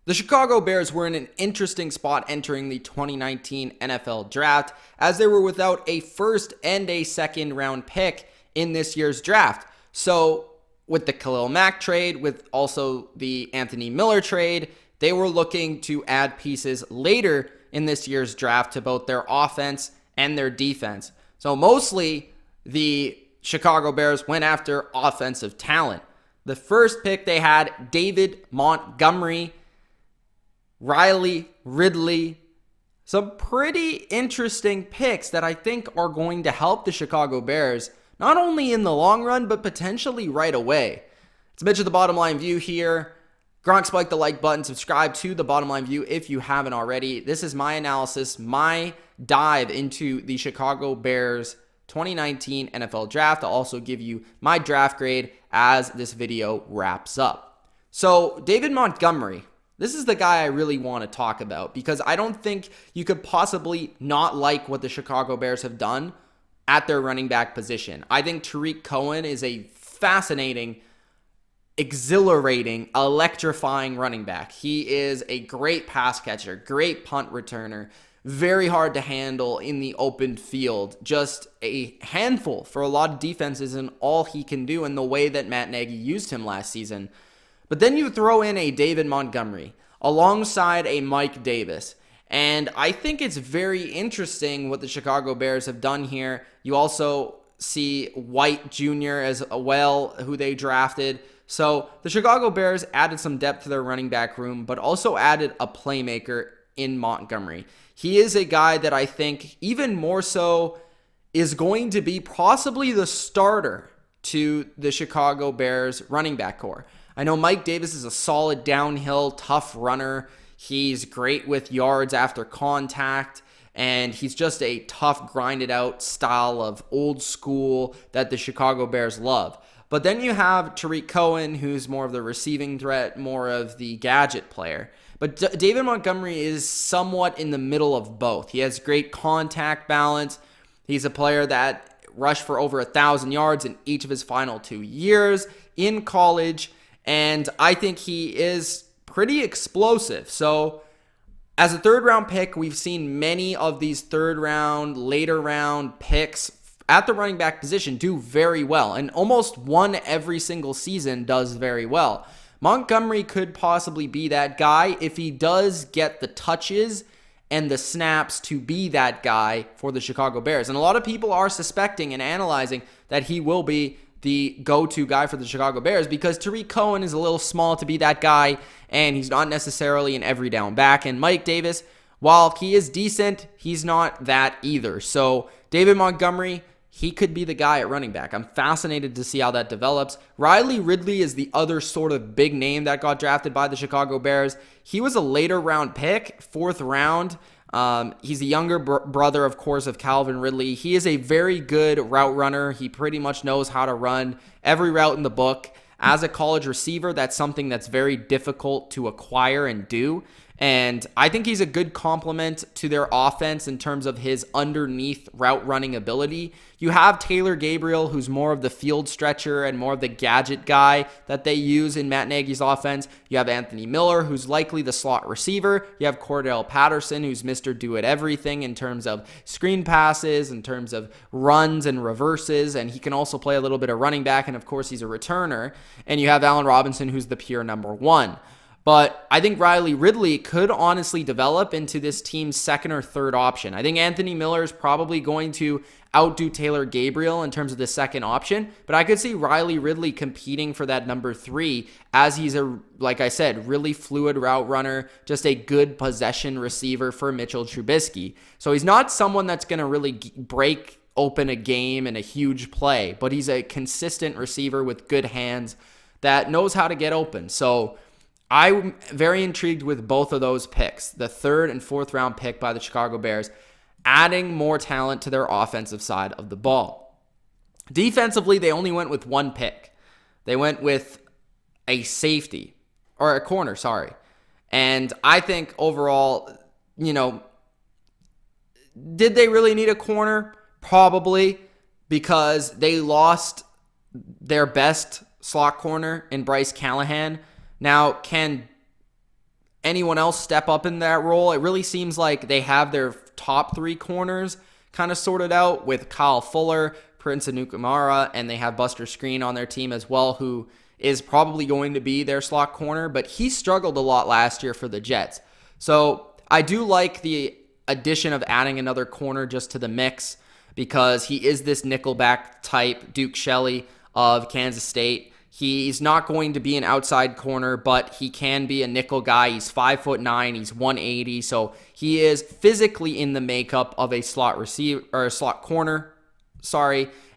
The Chicago Bears were in an interesting spot entering the 2019 NFL Draft, as they were without a first and a second round pick in this year's draft. So with the Khalil Mack trade, with also the Anthony Miller trade, they were looking to add pieces later in this year's draft to both their offense and their defense. So mostly the Chicago Bears went after offensive talent. The first pick they had David Montgomery, Ridley, some pretty interesting picks that I think are going to help the Chicago Bears, not only in the long run, but potentially right away. It's Mitch of TheBottomLineView here. Gronk, spike the like button, subscribe to The Bottom Line View if you haven't already. This is my analysis, my dive into the Chicago Bears 2019 NFL Draft. I'll also give you my draft grade as this video wraps up. So, David Montgomery, this is the guy I really want to talk about because I don't think you could possibly not like what the Chicago Bears have done at their running back position. I think Tarik Cohen is a fascinating, exhilarating, electrifying running back. He is a great pass catcher, great punt returner, very hard to handle in the open field, just a handful for a lot of defenses in all he can do in the way that Matt Nagy used him last season. But then you throw in a David Montgomery alongside a Mike Davis. And I think it's very interesting what the Chicago Bears have done here. You also see White Jr. as well, who they drafted. So the Chicago Bears added some depth to their running back room, but also added a playmaker in Montgomery. He is a guy that I think even more so is going to be possibly the starter to the Chicago Bears running back core. I know Mike Davis is a solid downhill, tough runner. He's great with yards after contact, and he's just a tough, grinded out style of old school that the Chicago Bears love. But then you have Tarik Cohen, who's more of the receiving threat, more of the gadget player. But David Montgomery is somewhat in the middle of both. He has great contact balance. He's a player that rushed for over 1,000 yards in each of his final 2 years in college. And I think he is pretty explosive. So as a third round pick, we've seen many of these third round, later round picks at the running back position do very well. And almost one every single season does very well. Montgomery could possibly be that guy if he does get the touches and the snaps to be that guy for the Chicago Bears. And a lot of people are suspecting and analyzing that he will be the go-to guy for the Chicago Bears because Tarik Cohen is a little small to be that guy, and he's not necessarily an every down back. And Mike Davis, while he is decent, he's not that either. So David Montgomery, he could be the guy at running back. I'm fascinated to see how that develops. Ridley is the other sort of big name that got drafted by the Chicago Bears. He was a later round pick, 4th round. He's the younger brother, of course, of Calvin Ridley. He is a very good route runner. He pretty much knows how to run every route in the book. As a college receiver, that's something that's very difficult to acquire and do. And I think he's a good complement to their offense in terms of his underneath route running ability. You have Taylor Gabriel, who's more of the field stretcher and more of the gadget guy that they use in Matt Nagy's offense. You have Anthony Miller, who's likely the slot receiver. You have Cordell Patterson, who's Mr. Do-It-Everything in terms of screen passes, in terms of runs and reverses, and he can also play a little bit of running back, and of course he's a returner. And you have Allen Robinson, who's the pure number one. But I think Ridley could honestly develop into this team's second or third option. I think Anthony Miller is probably going to outdo Taylor Gabriel in terms of the second option, but I could see Ridley competing for that number 3 as he's like I said, really fluid route runner, just a good possession receiver for Mitchell Trubisky. So he's not someone that's going to really break open a game in a huge play, but he's a consistent receiver with good hands that knows how to get open. So I'm very intrigued with both of those picks, the 3rd and 4th round pick by the Chicago Bears, adding more talent to their offensive side of the ball. Defensively, they only went with one pick. They went with a safety, or a corner, sorry. And I think overall, did they really need a corner? Probably, because they lost their best slot corner in Bryce Callahan. Now, can anyone else step up in that role. It really seems like they have their top 3 corners kind of sorted out with Kyle Fuller, Prince Anukamara, and they have Buster Skrine on their team as well, who is probably going to be their slot corner, but he struggled a lot last year for the Jets. So I do like the addition of adding another corner just to the mix, because he is this nickelback type Duke Shelley of Kansas State. He's not going to be an outside corner, but he can be a nickel guy. He's 5'9", he's 180, so he is physically in the makeup of a slot receiver or a slot corner.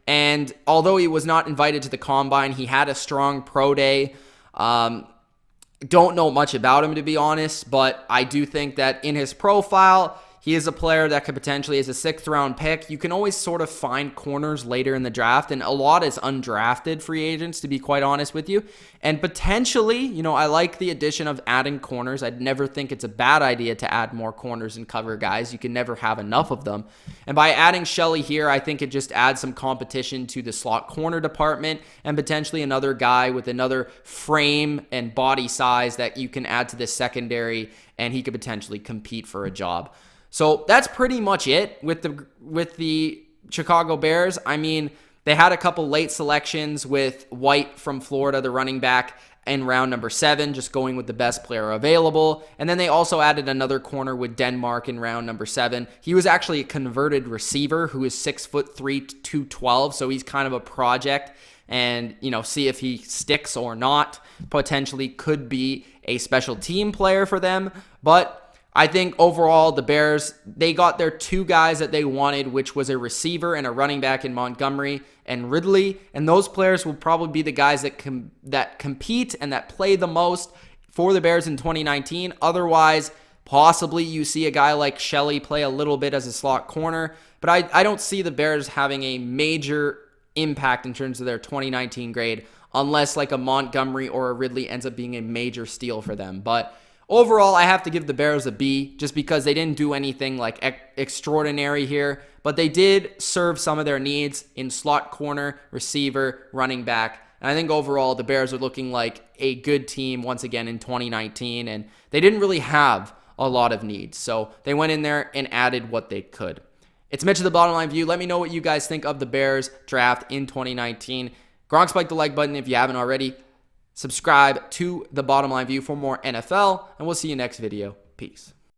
And although he was not invited to the combine, he had a strong pro day. Don't know much about him, to be honest, but I do think that in his profile, he is a player that could potentially, as a 6th round pick, you can always sort of find corners later in the draft, and a lot is undrafted free agents, to be quite honest with you. And potentially, I like the addition of adding corners. I'd never think it's a bad idea to add more corners and cover guys. You can never have enough of them. And by adding Shelley here, I think it just adds some competition to the slot corner department, and potentially another guy with another frame and body size that you can add to this secondary, and he could potentially compete for a job. So that's pretty much it with the Chicago Bears. I mean, they had a couple late selections with White from Florida, the running back, in round number 7, just going with the best player available. And then they also added another corner with Denmark in round number 7. He was actually a converted receiver who is 6'3", 212, so he's kind of a project. And, see if he sticks or not. Potentially could be a special team player for them, but I think overall the Bears, they got their 2 guys that they wanted, which was a receiver and a running back in Montgomery and Ridley. And those players will probably be the guys that compete and that play the most for the Bears in 2019. Otherwise, possibly you see a guy like Shelley play a little bit as a slot corner. But I don't see the Bears having a major impact in terms of their 2019 grade, unless like a Montgomery or a Ridley ends up being a major steal for them. But overall, I have to give the Bears a B, just because they didn't do anything like extraordinary here, but they did serve some of their needs in slot corner, receiver, running back. And I think overall, the Bears are looking like a good team once again in 2019, and they didn't really have a lot of needs. So they went in there and added what they could. It's Mitch of the Bottom Line View. Let me know what you guys think of the Bears draft in 2019. Gronk, spike the like button if you haven't already. Subscribe to The Bottom Line View for more NFL, and we'll see you next video. Peace.